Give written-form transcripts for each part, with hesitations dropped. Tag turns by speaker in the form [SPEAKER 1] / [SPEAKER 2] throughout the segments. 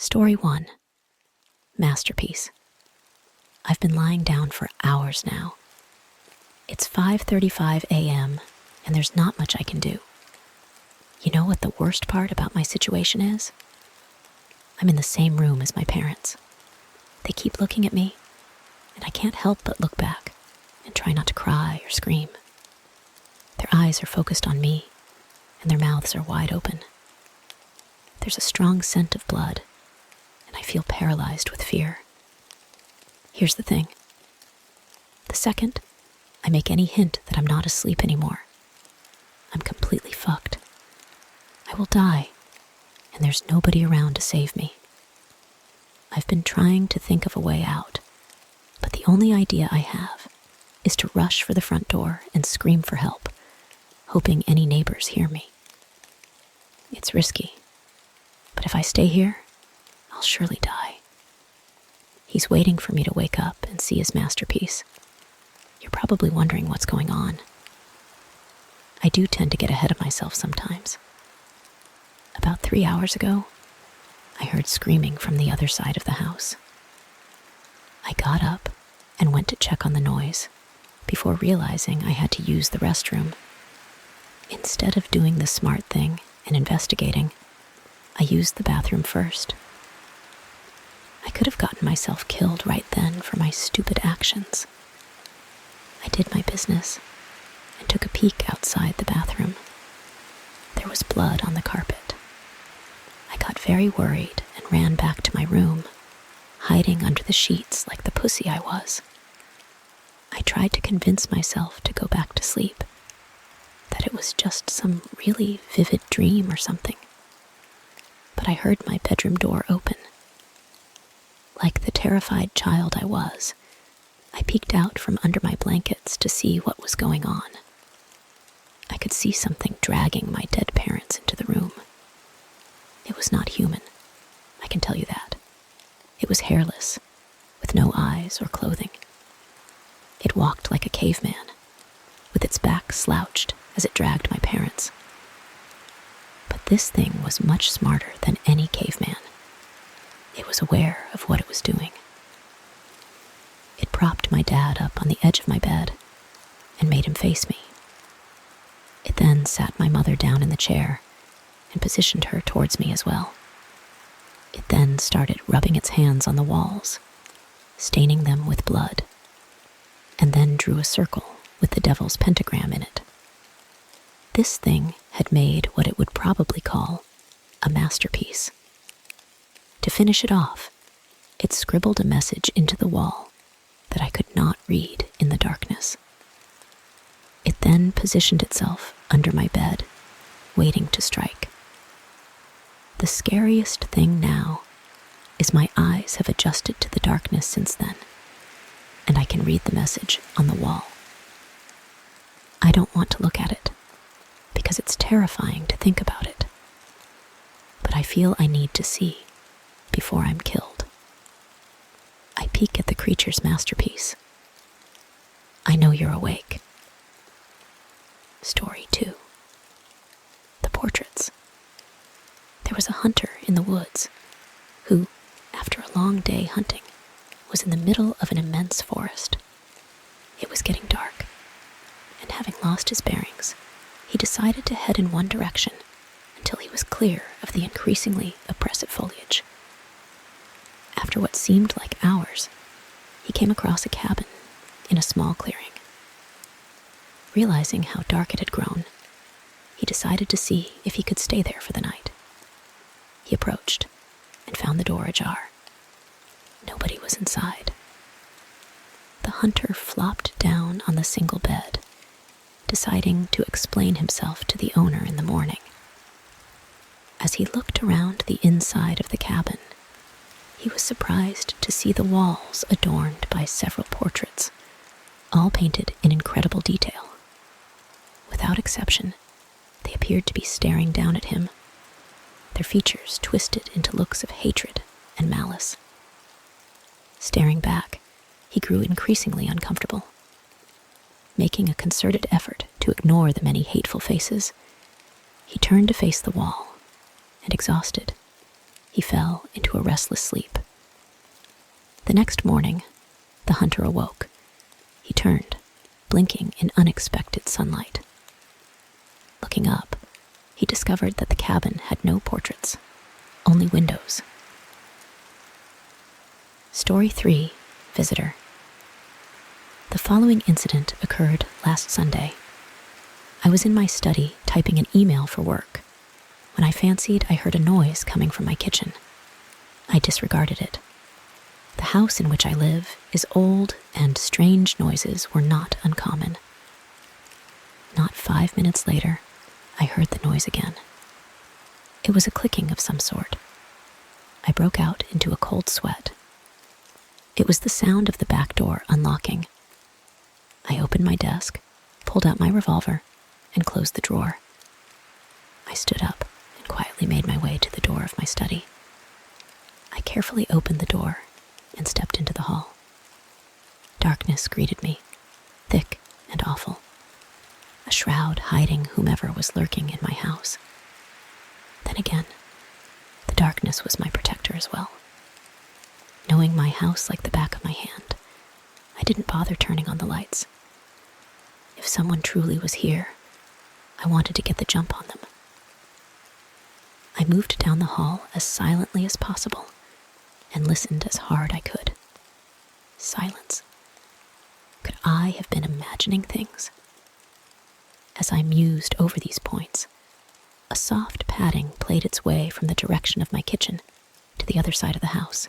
[SPEAKER 1] Story 1. Masterpiece. I've been lying down for hours now. It's 5:35 a.m. and there's not much I can do. You know what the worst part about my situation is? I'm in the same room as my parents. They keep looking at me, and I can't help but look back and try not to cry or scream. Their eyes are focused on me, and their mouths are wide open. There's a strong scent of blood, and I feel paralyzed with fear. Here's the thing. The second I make any hint that I'm not asleep anymore, I'm completely fucked. I will die, and there's nobody around to save me. I've been trying to think of a way out, but the only idea I have is to rush for the front door and scream for help, hoping any neighbors hear me. It's risky, but if I stay here, I'll surely die. He's waiting for me to wake up and see his masterpiece. You're probably wondering what's going on. I do tend to get ahead of myself sometimes. About 3 hours ago, I heard screaming from the other side of the house. I got up and went to check on the noise before realizing I had to use the restroom. Instead of doing the smart thing and investigating, I used the bathroom first. I could have gotten myself killed right then for my stupid actions. I did my business and took a peek outside the bathroom. There was blood on the carpet. I got very worried and ran back to my room, hiding under the sheets like the pussy I was. I tried to convince myself to go back to sleep, that it was just some really vivid dream or something. But I heard my bedroom door open. Like the terrified child I was, I peeked out from under my blankets to see what was going on. I could see something dragging my dead parents into the room. It was not human, I can tell you that. It was hairless, with no eyes or clothing. It walked like a caveman, with its back slouched as it dragged my parents. But this thing was much smarter than any caveman. It was aware of what it was doing. It propped my dad up on the edge of my bed and made him face me. It then sat my mother down in the chair and positioned her towards me as well. It then started rubbing its hands on the walls, staining them with blood, and then drew a circle with the devil's pentagram in it. This thing had made what it would probably call a masterpiece. To finish it off, it scribbled a message into the wall that I could not read in the darkness. It then positioned itself under my bed, waiting to strike. The scariest thing now is my eyes have adjusted to the darkness since then, and I can read the message on the wall. I don't want to look at it, because it's terrifying to think about it. But I feel I need to see before I'm killed. I peek at the creature's masterpiece. I know you're awake. Story 2. The portraits. There was a hunter in the woods who, after a long day hunting, was in the middle of an immense forest. It was getting dark, and having lost his bearings, he decided to head in one direction until he was clear of the increasingly oppressive foliage. After what seemed like hours, he came across a cabin in a small clearing. Realizing how dark it had grown, he decided to see if he could stay there for the night. He approached and found the door ajar. Nobody was inside. The hunter flopped down on the single bed, deciding to explain himself to the owner in the morning. As he looked around the inside of the cabin, he was surprised to see the walls adorned by several portraits, all painted in incredible detail. Without exception, they appeared to be staring down at him, their features twisted into looks of hatred and malice. Staring back, he grew increasingly uncomfortable. Making a concerted effort to ignore the many hateful faces, he turned to face the wall, and exhausted, he fell into a restless sleep. The next morning, the hunter awoke. He turned, blinking in unexpected sunlight. Looking up, he discovered that the cabin had no portraits, only windows. Story 3, Visitor. The following incident occurred last Sunday. I was in my study typing an email for work when I fancied I heard a noise coming from my kitchen. I disregarded it. The house in which I live is old, and strange noises were not uncommon. Not 5 minutes later, I heard the noise again. It was a clicking of some sort. I broke out into a cold sweat. It was the sound of the back door unlocking. I opened my desk, pulled out my revolver, and closed the drawer. I stood up and quietly made my way to the door of my study. I carefully opened the door and stepped into the hall. Darkness greeted me, thick and awful, a shroud hiding whomever was lurking in my house. Then again, the darkness was my protector as well. Knowing my house like the back of my hand, I didn't bother turning on the lights. If someone truly was here, I wanted to get the jump on them. I moved down the hall as silently as possible and listened as hard I could. Silence. Could I have been imagining things? As I mused over these points, a soft padding played its way from the direction of my kitchen to the other side of the house.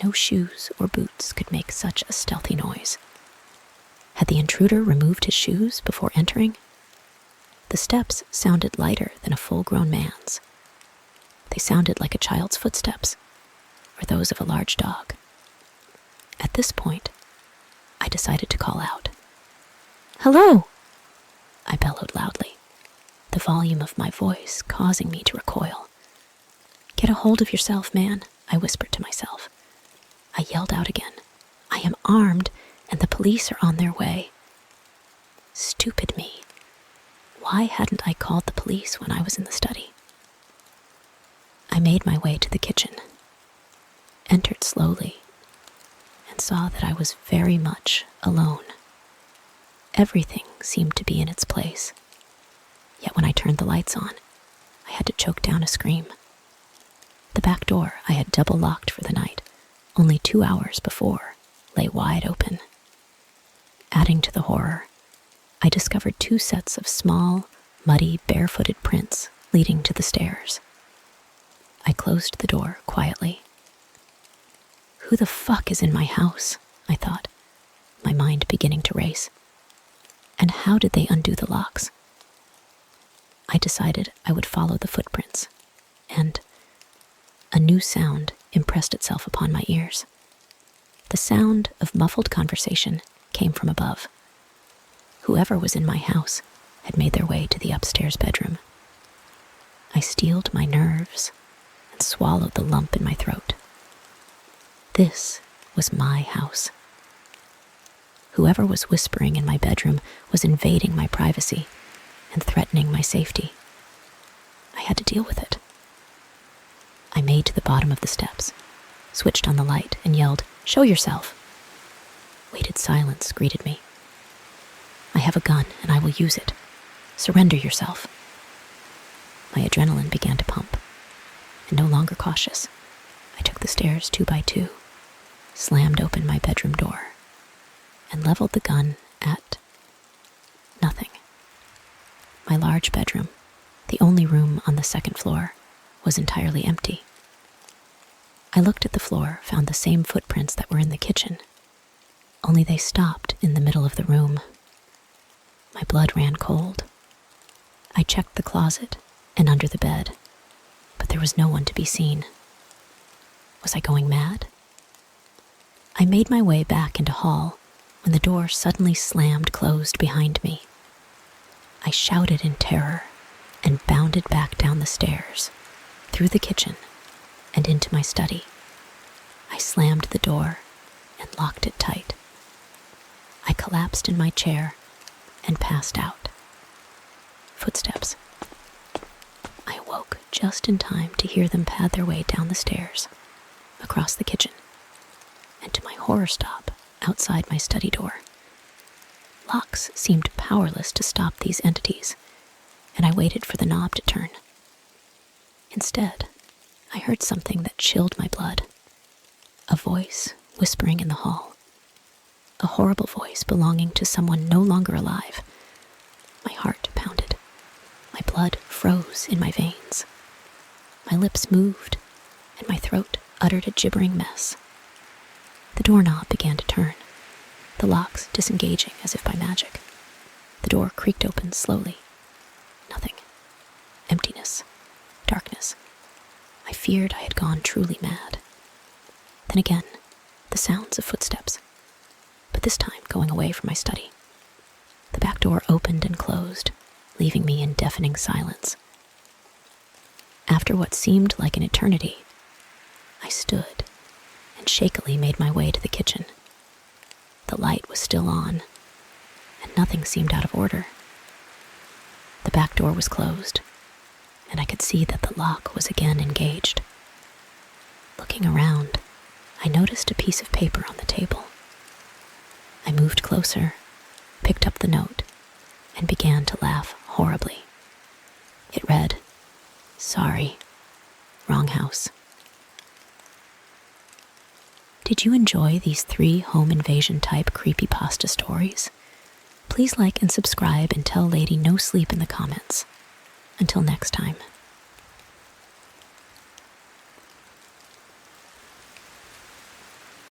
[SPEAKER 1] No shoes or boots could make such a stealthy noise. Had the intruder removed his shoes before entering? The steps sounded lighter than a full-grown man's. They sounded like a child's footsteps, or those of a large dog. At this point, I decided to call out. "Hello!" I bellowed loudly, the volume of my voice causing me to recoil. "Get a hold of yourself, man," I whispered to myself. I yelled out again. "I am armed, and the police are on their way." Stupid me. Why hadn't I called the police when I was in the study? I made my way to the kitchen, entered slowly, and saw that I was very much alone. Everything seemed to be in its place. Yet when I turned the lights on, I had to choke down a scream. The back door I had double locked for the night, only 2 hours before, lay wide open. Adding to the horror, I discovered 2 sets of small, muddy, barefooted prints leading to the stairs. I closed the door quietly. Who the fuck is in my house? I thought, my mind beginning to race. And how did they undo the locks? I decided I would follow the footprints, and a new sound impressed itself upon my ears. The sound of muffled conversation came from above. Whoever was in my house had made their way to the upstairs bedroom. I steeled my nerves and swallowed the lump in my throat. This was my house. Whoever was whispering in my bedroom was invading my privacy and threatening my safety. I had to deal with it. I made to the bottom of the steps, switched on the light, and yelled, "Show yourself!" Weighted silence greeted me. "I have a gun, and I will use it. Surrender yourself." My adrenaline began to pump, and no longer cautious, I took the stairs 2 by 2, slammed open my bedroom door, and leveled the gun at nothing. My large bedroom, the only room on the 2nd floor, was entirely empty. I looked at the floor, found the same footprints that were in the kitchen, only they stopped in the middle of the room. My blood ran cold. I checked the closet and under the bed, but there was no one to be seen. Was I going mad? I made my way back into hall when the door suddenly slammed closed behind me. I shouted in terror and bounded back down the stairs, through the kitchen, and into my study. I slammed the door and locked it tight. I collapsed in my chair and passed out. Footsteps. I awoke just in time to hear them pad their way down the stairs, across the kitchen, and to my horror stop outside my study door. Locks seemed powerless to stop these entities, and I waited for the knob to turn. Instead, I heard something that chilled my blood. A voice whispering in the hall. A horrible voice belonging to someone no longer alive. My heart pounded. My blood froze in my veins. My lips moved, and my throat uttered a gibbering mess. The doorknob began to turn, the locks disengaging as if by magic. The door creaked open slowly. Nothing. Emptiness. Darkness. I feared I had gone truly mad. Then again, the sounds of footsteps, but this time going away from my study. The back door opened and closed, leaving me in deafening silence. After what seemed like an eternity, I stood and shakily made my way to the kitchen. The light was still on, and nothing seemed out of order. The back door was closed, and I could see that the lock was again engaged. Looking around, I noticed a piece of paper on the table. I moved closer, picked up the note, and began to laugh horribly. It read, "Sorry, wrong house." Did you enjoy these 3 home invasion type creepypasta stories? Please like and subscribe and tell Lady NoSleep in the comments. Until next time.